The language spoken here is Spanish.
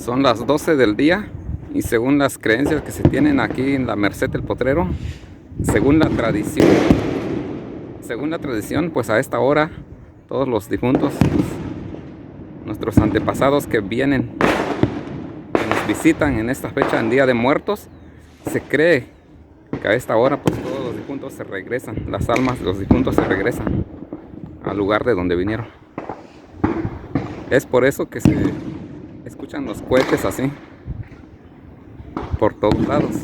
Son las 12 del día y según las creencias que se tienen aquí en la Merced del Potrero, según la tradición, pues a esta hora todos los difuntos, nuestros antepasados que vienen, que nos visitan en esta fecha, en Día de Muertos, se cree que a esta hora pues todos los difuntos se regresan, las almas de los difuntos se regresan al lugar de donde vinieron. Es por eso que se escuchan los cohetes así por todos lados.